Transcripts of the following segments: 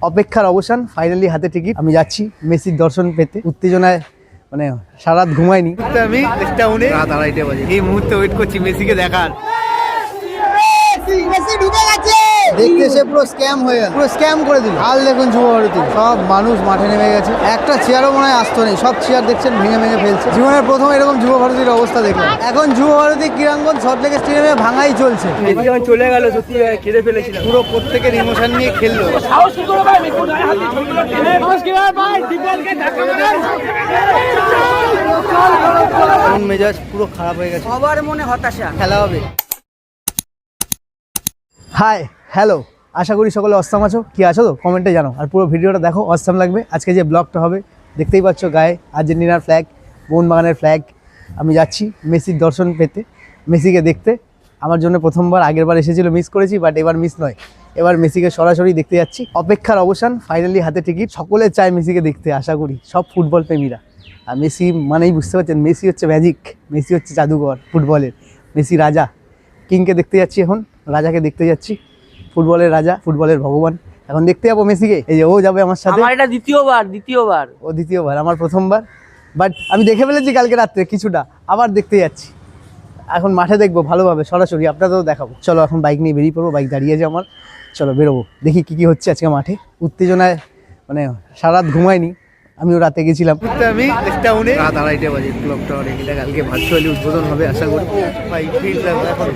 অপেক্ষার অবসান, ফাইনালি হাতে টিকিট। আমি যাচ্ছি মেসির দর্শন পেতে। উত্তেজনায় মানে সারা রাত ঘুমাইনি। আমি রাত 2:30 বাজে এই মুহূর্তে ওয়েট করছি মেসিকে দেখার। মেসি ঢুকে গেছে, দেখতে এসে পুরো স্ক্যাম হয়ে গেল, পুরো স্ক্যাম করে দিল। হাল দেখুন যুব ভারতী, সব মানুষ মাঠে নেমে গেছে। একটা চেয়ারও মনে হয় আসতো নেই, সব চেয়ার দেখছেন ভেঙে ভেঙে ফেলছে। জীবনের প্রথম এরকম যুব ভারতীর অবস্থা দেখলাম। এখন যুব ভারতী ক্রীড়াঙ্গন সল্টলেক স্টেডিয়ামে ভাঙাই চলছে। মেসি যখন চলে গেল সত্যি কেঁদে ফেলেছিল, পুরো প্রত্যেকের ইমোশন নিয়ে খেললো। মন মেজাজ পুরো খারাপ হয়ে গেছে, সবার মনে হতাশা। খেলা হবে। হাই হ্যালো, আশা করি সকলে অসাম আছো। কি আছো তো কমেন্টে জানো, আর পুরো ভিডিওটা দেখো, অসাম লাগবে। আজকে যে ব্লগটা হবে দেখতেই পাচ্ছ, গায়ে আর্জেন্টিনার ফ্ল্যাগ, মোহনবাগানের ফ্ল্যাগ। আমি যাচ্ছি মেসির দর্শন পেতে, মেসিকে দেখতে। আমার জন্য প্রথমবার, আগের বার এসেছিল মিস করেছি, বাট এবার মিস নয়, এবার মেসিকে সরাসরি দেখতে যাচ্ছি। অপেক্ষার অবসান, ফাইনালি হাতে টিকিট। সকলে চায় মেসিকে দেখতে, আশা করি সব ফুটবল প্রেমীরা। আর মেসি মানেই বুঝতে পারছেন, মেসি হচ্ছে ম্যাজিক, মেসি হচ্ছে জাদুঘর ফুটবলের। মেসি রাজা, কিংকে দেখতে যাচ্ছি, এখন রাজাকে দেখতে যাচ্ছি। ফুটবলের রাজা, ফুটবলের ভগবান। এখন দেখতে যাবো মেসিকে। এই যে ও যাবে আমার সাথে। আমার এটা দ্বিতীয়বার ও দ্বিতীয়বার, আমার প্রথমবার। বাট আমি দেখে ফেলেছি কালকে রাত্রে কিছুটা, আবার দেখতে যাচ্ছি। এখন মাঠে দেখবো ভালোভাবে সরাসরি, আপনাদেরও দেখাবো। চলো এখন বাইক নিয়ে বেরিয়ে পড়বো, বাইক দাঁড়িয়ে আছে আমার। চলো বেরোবো, দেখি কি হচ্ছে আজকে মাঠে। উত্তেজনায় মানে সারা রাত ঘুমাইনি, আমিও রাতে গেছিলাম। আমি রাত 2:30 বাজে ক্লক টাওয়ারে, এটা কালকে ভার্চুয়ালি উদ্বোধন হবে আশা করি। ভাই ভিড় লাগবে এখন,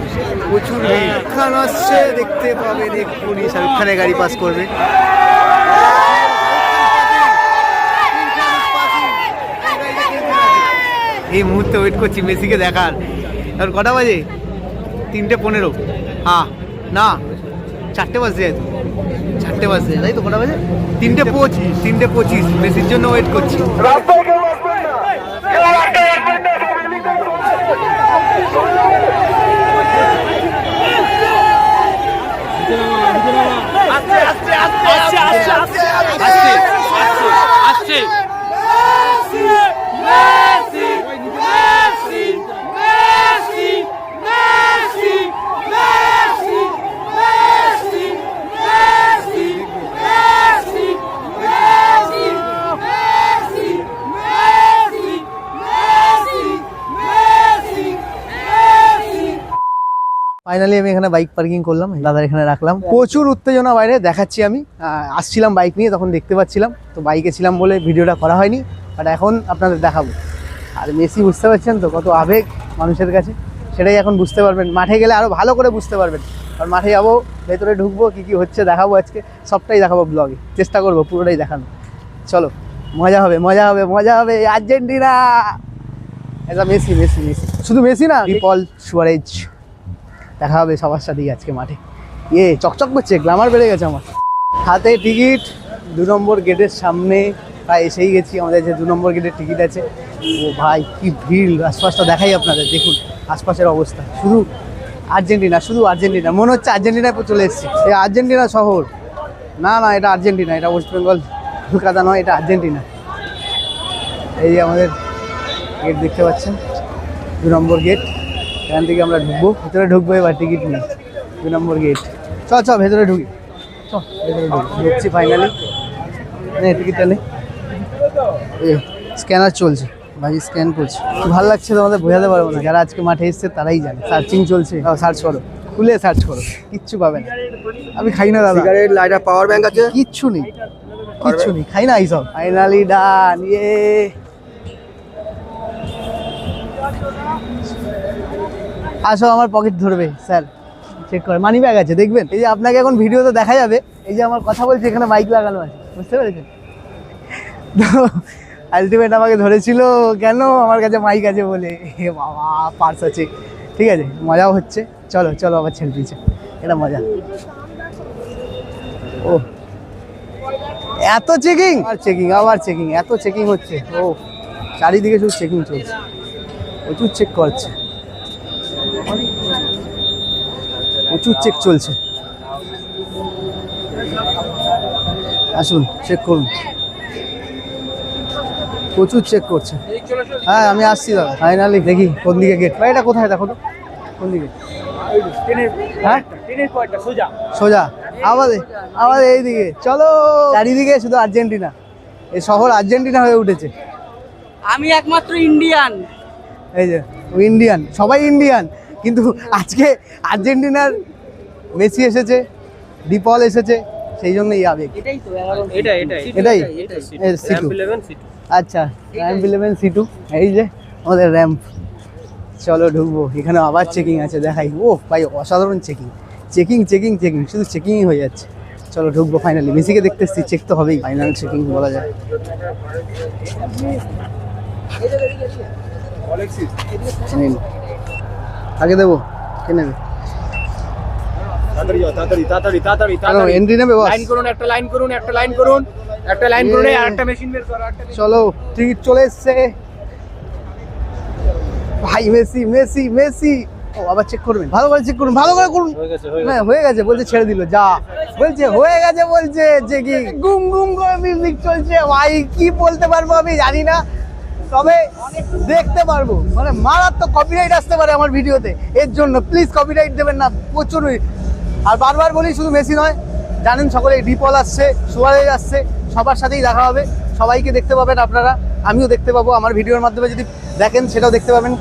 প্রচুর ভিড়। খান আসছে, দেখতে পাবেন এক্ষুনি শাহরুখ খানের গাড়ি পাস করবে। এই মুহূর্তে ওয়েট করছি মেসিকে দেখার। আর কটা বাজে? 3:15। হ্যাঁ না, 4টে বাজে, 4টে বাজে, তাই তো? কটা বাজে? 3:25। মেসির জন্য ওয়েট করছি। ফাইনালি আমি এখানে বাইক পার্কিং করলাম, দাদার এখানে রাখলাম। প্রচুর উত্তেজনা বাইরে, দেখাচ্ছি। আমি আসছিলাম বাইক নিয়ে, তখন দেখতে পাচ্ছিলাম, তো বাইকে ছিলাম বলে ভিডিওটা করা হয়নি, বাট এখন আপনাদের দেখাবো। আর মেসি বুঝতে পারছেন তো কত আবেগ মানুষের কাছে, সেটাই এখন বুঝতে পারবেন। মাঠে গেলে আরও ভালো করে বুঝতে পারবেন। আর মাঠে যাবো, ভেতরে ঢুকবো, কী হচ্ছে দেখাবো আজকে, সবটাই দেখাবো ব্লগে, চেষ্টা করবো পুরোটাই দেখানো। চলো, মজা হবে, মজা হবে, মজা হবে। আর্জেন্টিনা, এটা মেসি, মেসি, মেসি, শুধু মেসি না, পল সুয়ারেজ। দেখা হবে সবার সাথেই আজকে মাঠে। চকচক করছে, গ্ল্যামার বেড়ে গেছে আমার। হাতে টিকিট, 2 নম্বর গেটের সামনে প্রায় এসেই গেছি। আমাদের যে 2 নম্বর গেটের টিকিট আছে। ও ভাই কি ভিড়, আশপাশটা দেখাই আপনাদের, দেখুন আশপাশের অবস্থা। শুধু আর্জেন্টিনা, শুধু আর্জেন্টিনা, মনে হচ্ছে আর্জেন্টিনায় চলে এসেছি। এই আর্জেন্টিনা শহর, না না এটা আর্জেন্টিনা, এটা ওয়েস্ট বেঙ্গল কলকাতা নয়, এটা আর্জেন্টিনা। এই যে আমাদের গেট দেখতে পাচ্ছেন, 2 নম্বর গেট। এখান থেকে আমরা ঢুকবো, ভেতরে ঢুকবো এবার টিকিট নিয়ে। 2 নম্বর গেট, চ ভেতরে ঢুকি, ভেতরে ঢুকছি ফাইনালি। টিকিটটা নেই, স্ক্যানার চলছে, ভাই স্ক্যান করছে। ভালো লাগছে তোমাদের বোঝাতে পারবো না, যারা আজকে মাঠে এসছে তারাই জানে। সার্চিং চলছে, সার্চ করো, খুলে সার্চ করো, কিচ্ছু পাবে না। আমি খাই না দাদা, সিগারেট, লাইটার, পাওয়ার ব্যাংক আছে, কিচ্ছু নেই, কিচ্ছু নেই, খাই না এইসব। ফাইনালি ডান। আসো, আমার পকেট ধরবে স্যার, চেক করে। মানি ব্যাগ আছে দেখবেন। এই যে আপনাকে এখন ভিডিওতে দেখা যাবে, এই যে আমার কথা বলছি, এখানে মাইক লাগানো আছে, বুঝতে পেরেছেন তো? আলটিমেট আমাকে ধরেছিল কেন? আমার কাছে মাইক আছে বলে। হে বাবা, পার্স আছে, ঠিক আছে, মজাও হচ্ছে। চলো চলো আবার ছেড়ে দিয়েছে, এটা মজা। ও এত চেকিং, আর চেকিং, আবার চেকিং, এত চেকিং হচ্ছে। ও চারিদিকে শুধু চেকিং চলছে, প্রচুর চেক করছে, প্রচুর চেক চলছে। আসুন চেক করুন, প্রচুর চেক করছে। হ্যাঁ আমি আসছি দাদা, ফাইনালি দেখি কোন দিকে গেট। ভাই এটা কোথায় দেখো তো, কোন দিকে? হ্যাঁ সোজা, আমাদের এইদিকে চলো, চারিদিকে শুধু আর্জেন্টিনা, এই শহর আর্জেন্টিনা হয়ে উঠেছে। আমি একমাত্র ইন্ডিয়ান। এই যে ইন্ডিয়ান, সবাই ইন্ডিয়ান, কিন্তু আজকে আর্জেন্টিনার মেসি এসেছে, ডিপল এসেছে, সেই জন্যই আবেগ। এটাই তো এটাই সিটু। আচ্ছা, র্যাম্প 11 সিটু, এই যে আমাদের র্যাম্প। চলো ঢুকবো, এখানে আবার চেকিং আছে, দেখাই। ও ভাই অসাধারণ চেকিং, চেকিং চেকিং চেকিং, শুধু চেকিংই হয়ে যাচ্ছে। চলো ঢুকবো ফাইনালি, মেসিকে দেখতে এসছি, চেক তো হবেই, ফাইনাল চেকিং বলা যায়। নিন। আগে দেবো, কে নেবে? এন্ট্রি নেবে বস? একটা লাইন করুন, আর একটা মেশিন বের করো, চলো টিকিট চলে এসছে ভাই। মেসি মেসি মেসি, ও আবার চেক করবেন, ভালো করে চেক করুন, ভালো করে করুন। হ্যাঁ হয়ে গেছে বলছে, ছেড়ে দিল, যা বলছে হয়ে গেছে বলছে, যে কি গুম গুম করে মিউজিক চলছে ভাই, কি বলতে পারবো আমি জানি না, তবে দেখতে পারবো। মানে মারাত্মক কপিরাইট আসতে পারে আমার ভিডিওতে, এর জন্য প্লিজ কপিরাইট দেবেন না, প্রচুর। আর বারবার বলি, শুধু মেসি নয়, জানেন সকলে, ডিপল আসছে, সুয়ারেজ আসছে, সবার সাথেই দেখা হবে, সবাইকে দেখতে পাবেন আপনারা, আমিও দেখতে পাবো। আমার ভিডিওর মাধ্যমে যদি দেখেন সেটাও দেখতে পাবেন।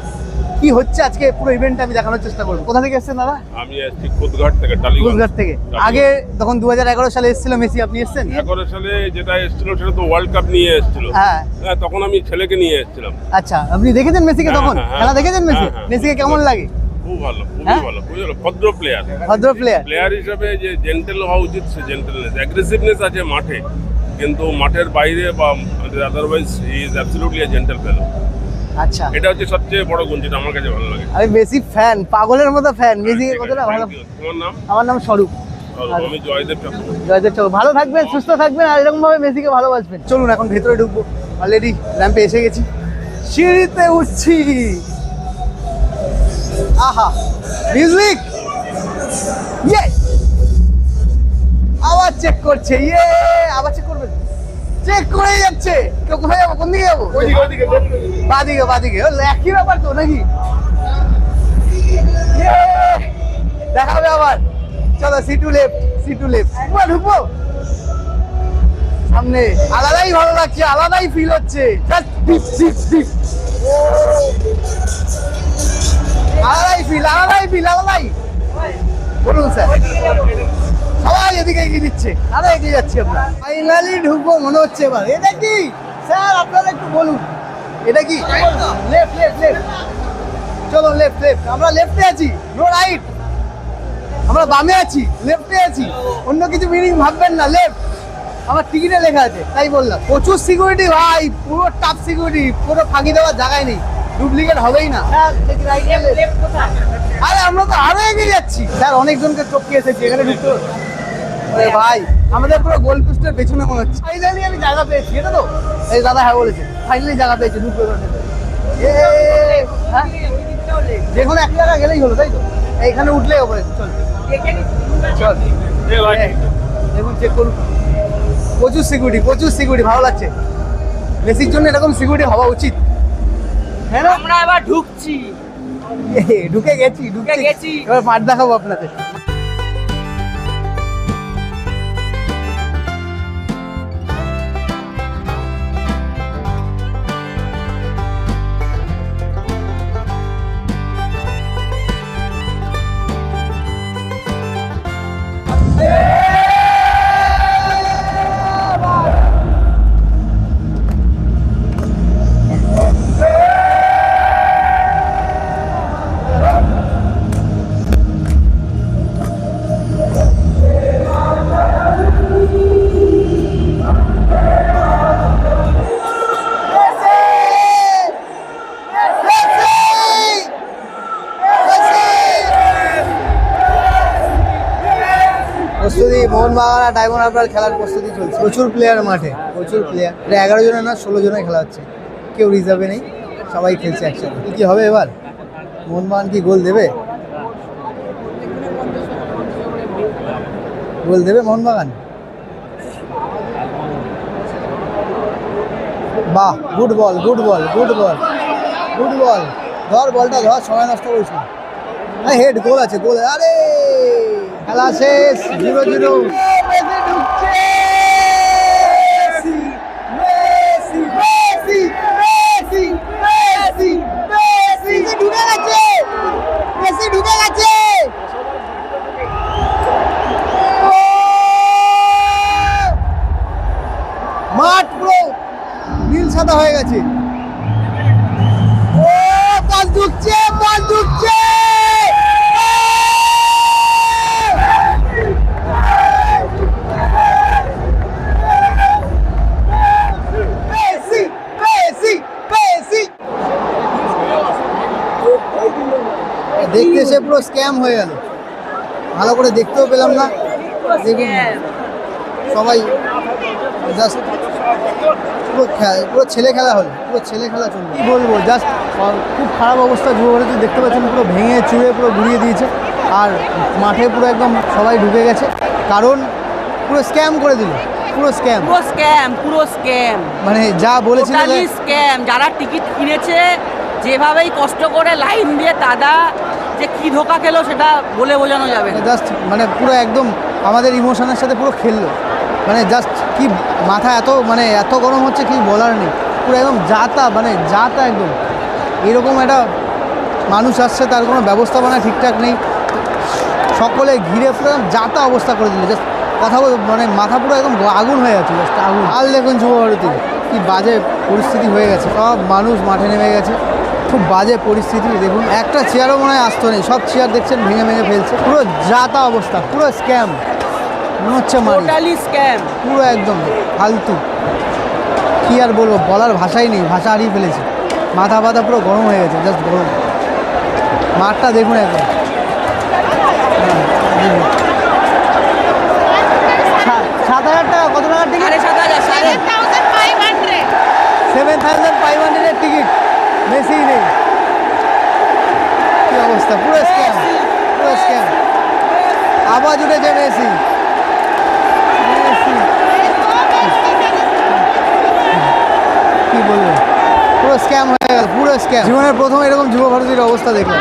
কি হচ্ছে আজকে পুরো ইভেন্টটা আমি দেখানোর চেষ্টা করবো। কোথা থেকে এসেছেন দাদা? আমি এসেছি কোদঘাট থেকে, টালিগঞ্জ। কোদঘাট থেকে। আগে তখন 2011 সালে এসেছিল মেসি, আপনি এসেছেন? 11 সালে যেটা এসেছিল সেটা তো ওয়ার্ল্ড কাপ নিয়ে এসেছিল। হ্যাঁ, তখন আমি ছেলেকে নিয়ে এসেছিলাম। আচ্ছা, আপনি দেখেছেন মেসিকে তখন? হ্যাঁ, খেলা দেখেছেন মেসি? হ্যাঁ, মেসিকে কেমন লাগে? খুব ভালো, হ্যাঁ? খুবই ভালো, খুবই ভালো, ভদ্র প্লেয়ার। ভদ্র প্লেয়ার। প্লেয়ার হিসেবে যে জেন্টেল হওয়া উচিত, সে জেন্টেলনেস, অ্যাগ্রেসিভনেস আছে মাঠে, কিন্তু মাঠের বাইরে বা otherwise he is absolutely a gentle fellow. আচ্ছা, এটা হচ্ছে সবচেয়ে বড় গুণ, যেটা আমার কাছে ভালো লাগে। আমি মেসি ফ্যান, পাগলের মতো ফ্যান। মেসি কতটা ভালো। Thank you. তোমার নাম? আমার নাম স্বরূপ। আমি জয়দেব চক্রবর্তী। জয়দেব চলো, ভালো থাকবেন, সুস্থ থাকবেন, আর এরকম ভাবে মেসিকে ভালোবাসবেন। চলুন এখন ভেতরে ঢুকবো, অলরেডি র্যাম্পে এসে গেছি, সিঁড়িতে উঠছি। আহা, মিউজিক, ইয়ে, আবার চেক করছে, ইয়ে, আবার চেক করবেন, চেক করে যাচ্ছে। কেউ কোথায় যাবো, কোন দিকে যাবো? বাদিকে, বাদিকে, ও একই ব্যাপার তো নাকি? ইয়ে, দেখা হবে আবার। চলো, সিটু লেফট, সিটু লেফট, ঢুকবো সামনে। আলাদাই ভালো লাগছে, আলাদাই ফিল হচ্ছে, আলাদাই ফিল, আলাদাই ফিল, আলাদাই। বলুন স্যার, সবাই এদিকে এগিয়ে দিচ্ছে, আরো এগিয়ে যাচ্ছি আমরা। ফাইনালি ঢুকবো মনে হচ্ছে এবার। এটা কি স্যার, আপনারা একটু বলুন, এটা কি? লেফট লেফট লেফট, চলো লেফট লেফট, আমরা লেফটে আছি, নো রাইট, আমরা বামে আছি, লেফটে আছি, অন্য কিছু মিনিং ভাববেন না। লেফট, আমার টিকিটে লেখা আছে তাই বললাম। প্রচুর সিকিউরিটি ভাই, পুরো টাফ সিকিউরিটি, পুরো ফাঁকি দেওয়ার জায়গায় নেই, ডুপ্লিকেট হবেই না। আরে আমরা তো আরো এগিয়ে যাচ্ছি স্যার, অনেকজনকে টপকে এসেছি, এখানে ঢুকতে। আরে ভাই, আমাদের পুরো গোল পোস্টের পেছনে মনে হচ্ছে। ফাইনালি আমি জায়গা পেয়েছি, এটা তো? এই দাদা হ্যাঁ বলেছে, ফাইনালি জায়গা পেয়েছি, ঢুকবে। যেখানে এক জায়গা গেলেই হলো, তাই তো? এইখানে উঠলেই হবে। চল চল, দেখুন চেক করুন, প্রচুর সিকিউরিটি, প্রচুর সিকিউরিটি, ভালো লাগছে। মেসির জন্য এরকম সিকিউরিটি হওয়া উচিত, হ্যাঁ না? আমরা এবার ঢুকছি, ঢুকে গেছি। এবার মাঠ দেখাবো আপনাদের। প্রস্তুতি, মোহনবাগান আর ডায়মন্ড হারবার খেলার প্রস্তুতি চলছে। প্রচুর প্লেয়ার মাঠে, প্রচুর প্লেয়ার। এটা 11 জনের না, 16 জনের খেলা হচ্ছে, কেউ রিজার্ভে নেই, সবাই খেলছে একসাথে। কি হবে এবার? মোহনবাগান কি গোল দেবে? গোল দেবে মোহনবাগান? বাহ, good ball, good ball, good ball, good ball. ধর বলটা, ধর, সময় নষ্ট করিস না। হেড, গোল আছে, গোল। আরে খেলা শেষ 0-0। মাঠ পুরো নীল সাদা হয়ে গেছে। ও বল ঢুকছে, বল ঢুকছে। মেসি মেসি মেসি দেখতে এসে পুরো স্ক্যাম হয়ে গেল, ভালো করে দেখতেও পেলাম না। দেখুন সবাই জাস্ট পুরো ছেলে খেলা হলো, পুরো ছেলে খেলা চলবে। কী বলবো, জাস্ট খুব খারাপ অবস্থা। যুবভারতী দেখতে পাচ্ছেন পুরো ভেঙে চুড়ে পুরো ঘুরিয়ে দিয়েছে, আর মাঠে পুরো একদম সবাই ঢুকে গেছে, কারণ পুরো স্ক্যাম করে দিল, পুরো স্ক্যাম, পুরো স্ক্যাম, পুরো স্ক্যাম, মানে যা বলেছিল স্ক্যাম। যারা টিকিট কিনেছে যেভাবেই কষ্ট করে লাইন দিয়ে দাদা যে কি ধোকা খেলো সেটা বলে বোঝানো যাবে না। জাস্ট মানে পুরো একদম আমাদের ইমোশনের সাথে পুরো খেললো, মানে জাস্ট কি মাথা এত গরম হচ্ছে কি বলার নেই। পুরো একদম যাতা একদম। এরকম একটা মানুষ আসছে, তার কোনো ব্যবস্থাপনা ঠিকঠাক নেই, সকলে ঘিরে পুরো যাতা অবস্থা করে দিল। জাস্ট কথা বল, মানে মাথা পুরো একদম আগুন হয়ে গেছে, জাস্ট আগুন। আর দেখুন যুবভারতী কি বাজে পরিস্থিতি হয়ে গেছে, সব মানুষ মাঠে নেমে গেছে, খুব বাজে পরিস্থিতি। দেখুন একটা চেয়ারও মনে হয় আসতো নেই, সব চেয়ার দেখছেন ভেঙে ফেলছে, পুরো যাতা অবস্থা, পুরো স্ক্যাম মনে হচ্ছে, টোটালি স্ক্যাম, পুরো একদম ফালতু। কি আর বলবো, বলার ভাষাই নেই, ভাষা হারিয়ে ফেলেছে। মাথা পুরো গরম হয়ে গেছে, জাস্ট গরম। মাঠটা দেখুন একদম। 7,000 টাকা, কত টাকার টিকিট? 7,500 টিকিট, বেশি নেই। কি অবস্থা, পুরো স্ক্যাম, পুরো স্ক্যাম। আওয়াজ উঠেছে মেসি, কি বলবো, পুরো স্ক্যাম হয়ে গেল, পুরো স্ক্যাম। জীবনের প্রথম এরকম যুবভারতীর অবস্থা দেখলাম।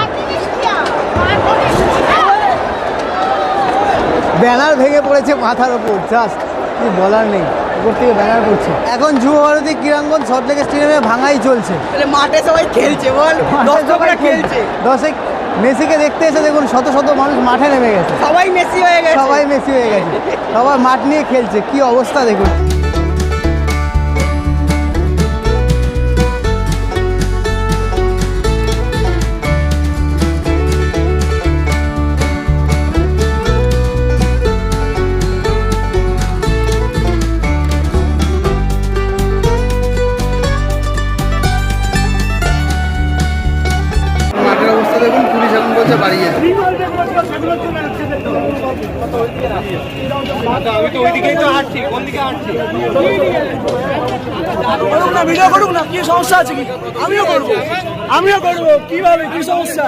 ব্যানার ভেঙে পড়েছে মাথার ওপর, জাস্ট কি বলার নেই, উপর থেকে ব্যানার পড়ছে। এখন যুবভারতী ক্রীড়াঙ্গন সল্টলেক স্টেডিয়ামে ভাঙাই চলছে, মাঠে সবাই খেলছে, বল দর্শকরা খেলছে। দর্শক মেসিকে দেখতে এসে দেখুন শত মানুষ মাঠে নেমে গেছে, সবাই মেসি হয়ে গেছে, সবাই মেসি হয়ে গেছে, সবাই মাঠ নিয়ে খেলছে। কি অবস্থা দেখুন। মাঠের অবস্থা দেখুন, পুলিশ এখন বলছে বাড়ি যেতে। ভিডিও করুক না, কি সমস্যা আছে? কি আমিও করবো কিভাবে, কি সমস্যা?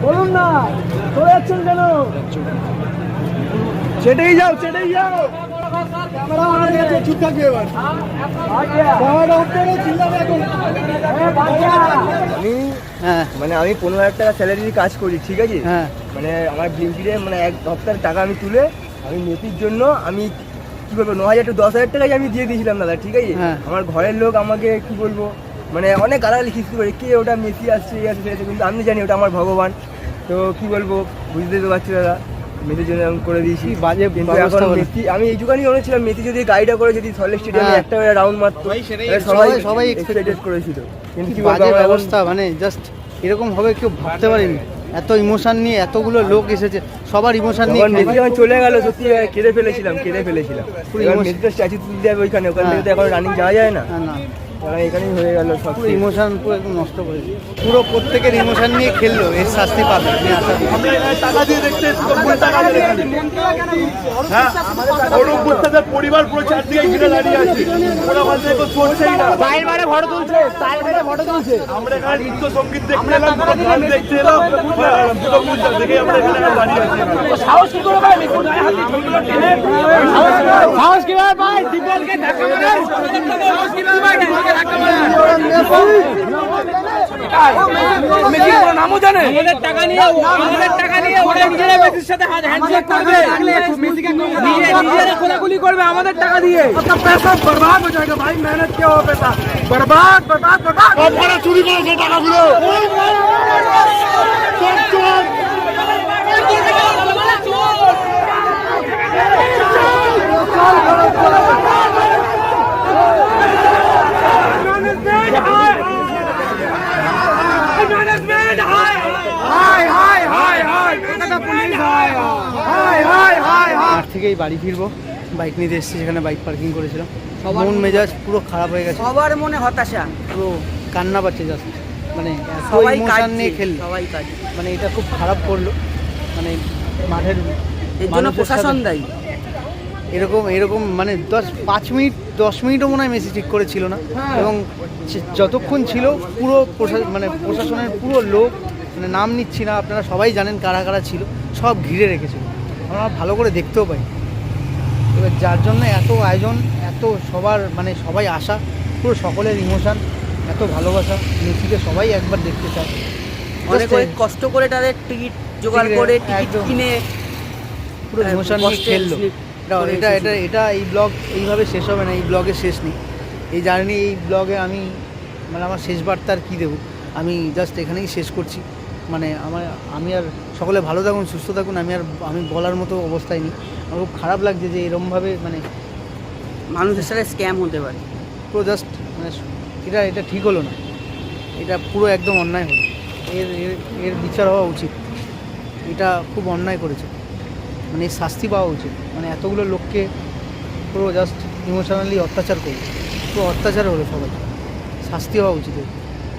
বলুন না, চলে যাচ্ছেন কেন? চেটেই যাও। চুপ থাকবে এবার। মানে আমি 15,000 টাকা স্যালারির কাজ করি, ঠিক আছে? হ্যাঁ, মানে আমার ব্লিঙ্কিটে মানে এক সপ্তাহের টাকা আমি তুলে আমি মেসির জন্য আমি কি বলবো 9,000 to 10,000 টাকাই আমি দিয়ে দিয়েছিলাম দাদা, ঠিক আছে? হ্যাঁ। আমার ঘরের লোক আমাকে কি বলবো মানে অনেক গালাগালি খিস্তি করে, কে ওটা মেসি আসছে কিন্তু আমি জানি ওটা আমার ভগবান। তো কি বলবো, বুঝতে তো পারছি দাদা, মেসির জন্য আমি করে দিয়েছি। বাজে কিন্তু ব্যবস্থা এখন করে। মেসি, আমি এইটুখানি বলেছিলাম মেসি যদি গাড়িটা করে যদি সল্টলেক স্টেডিয়ামে হ্যাঁ। একটা রাউন্ড মারতো, সবাই এক্সপেক্টেড করেছিল। কিন্তু কি বলবো, বাজে আমার এখন- ব্যবস্থা, মানে জাস্ট এরকম হবে কেউ ভাবতে পারিনি। এত ইমোশন নিয়ে এতগুলো লোক এসেছে, সবার ইমোশন নিয়ে যখন মেসি যখন চলে গেল সত্যি কেঁদে ফেলেছিলাম। পুরো এবার emotion- মেসির স্ট্যাচু তুলতে যাবে ওইখানে, ওখান থেকে তো হ্যাঁ। এখন রানিং যাওয়া যায় না, না এখানেই হয়ে গেল সব। পুরো ইমোশন পুরো একদম নষ্ট করেছে, পুরো প্রত্যেকের ইমোশন নিয়ে খেললো, এর শাস্তি পাবে আমি আশা করি। টাকা দিয়ে দেখতে, টাকা দিয়ে পরিবার পুরো চারদিকে ঘিরে দাঁড়িয়ে আছে, ওরা মাঝে কেউ চলছেই না। আমরা এখানে নৃত্য সঙ্গীত দেখতে এলাম, পুরো গান দেখতে এলাম, দুটো পূজা দেখে আমরা এখানে দাঁড়িয়ে আছি। সাহস কি করে পায় মেসি গায়ে হাত দিয়ে ছবিগুলো টেনে সাহস কিভাবে পায় ডিপলকে ধাক্কা মারে সাহস কিভাবে পায় ডিপলকে ধাক্কা মারে মেসি কোনো নামও জানে আমাদের টাকা নিয়ে ওরা নিজেরা মেসির সাথে হ্যান্ডশেক করবে মেসিকে নিজেরা খোলাখুলি করবে আমাদের টাকা দিয়ে मतलब पैसा बर्बाद हो जाएगा भाई, मेहनत किया हुआ पैसा बर्बाद बर्बाद बर्बाद। আপনারা চুরি করেছে টাকাগুলো। মাঠ থেকেই বাড়ি ফিরবো, বাইক নিতে এসেছি, সেখানে বাইক পার্কিং করেছিলাম। মন মেজাজ পুরো খারাপ হয়ে গেছে, সবার মনে হতাশা পুরো কান্না পাচ্ছে জাস্ট, মানে সবাই ইমোশন নিয়ে খেললো, সবাই কাজ মানে এটা খুব খারাপ করলো। মানে মাঠের এর জন্য মানুষের প্রশাসন সাথে দায়ী এরকম মানে 10 মিনিটও মনে হয় মেসি ঠিক করেছিল না। এবং যতক্ষণ ছিল পুরো মানে প্রশাসনের পুরো লোক, মানে নাম নিচ্ছি না, আপনারা সবাই জানেন কারা কারা ছিল, সব ঘিরে রেখেছিল, আমরা ভালো করে দেখতেও পাই। এবার যার জন্য এত আয়োজন, এত সবার মানে সবাই আসা, পুরো সকলের ইমোশন, এত ভালোবাসা, মেসিকে সবাই একবার দেখতে চায়। অনেক কষ্ট করে তাদের টিকিট জোগাড় করে টিকিট একদম। কিনে পুরো ইমোশন নিয়ে খেললো। এটা এই ব্লগ এইভাবে শেষ হবে না, এই ব্লগের শেষ নেই, এই জার্নি, এই ব্লগে আমি মানে আমার শেষ বার্তা আর কী দেবো, আমি জাস্ট এখানেই শেষ করছি। মানে আমি আর সকলে ভালো থাকুন, সুস্থ থাকুন, আমি বলার মতো অবস্থায় নেই। আমার খুব খারাপ লাগছে যে এরমভাবে মানে মানুষের সাথে স্ক্যাম হতে পারে। পুরো জাস্ট মানে এটা ঠিক হলো না, এটা পুরো একদম অন্যায় হলো। এর বিচার হওয়া উচিত, এটা খুব অন্যায় করেছে, মানে এর শাস্তি পাওয়া উচিত। মানে এতগুলো লোককে পুরো জাস্ট ইমোশনালি অত্যাচার করলো, পুরো অত্যাচার হলো, সবাই শাস্তি হওয়া উচিত।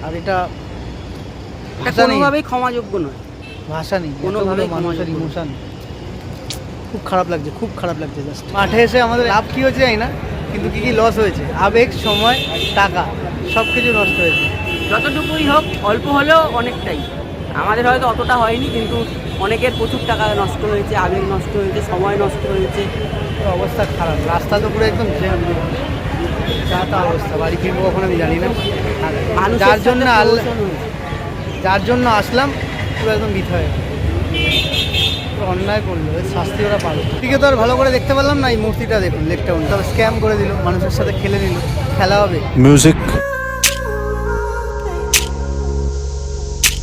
আর এটা ভাষা নেই, কোনোভাবেই ক্ষমাযোগ্য নয়, ভাষা নেই, কোনোভাবেই এতগুলো মানুষের ক্ষমাযোগ্য ইমোশন, খুব খারাপ লাগছে জাস্ট। মাঠে এসে আমাদের লাভ কী হয়েছে জানি না, কিন্তু কী লস হয়েছে, আবেগ, সময়, টাকা, সব কিছু নষ্ট হয়েছে। যতটুকুই হোক অল্প হলেও অনেকটাই, আমাদের হয়তো অতটা হয়নি, কিন্তু অনেকের প্রচুর টাকা নষ্ট হয়েছে, আবেগ নষ্ট হয়েছে, সময় নষ্ট হয়েছে। পুরো অবস্থা খারাপ, রাস্তা তো পুরো একদম জ্যাম, যা তা অবস্থা। বাড়ি ফিরবো কখন আমি জানি না। আর মানুষের যার জন্য সাথে প্রহসন হয়েছে। যার জন্য আসলাম পুরো একদম বৃথা হয়ে গেল, পুরো অন্যায় করলো, এর শাস্তি ওরা পাবে। ঠিক তো আর ভালো করে দেখতে পারলাম না, এই মূর্তিটা দেখুন, লেকটাউন তবে স্ক্যাম করে দিল, মানুষের সাথে খেলে নিল, খেলা হবে music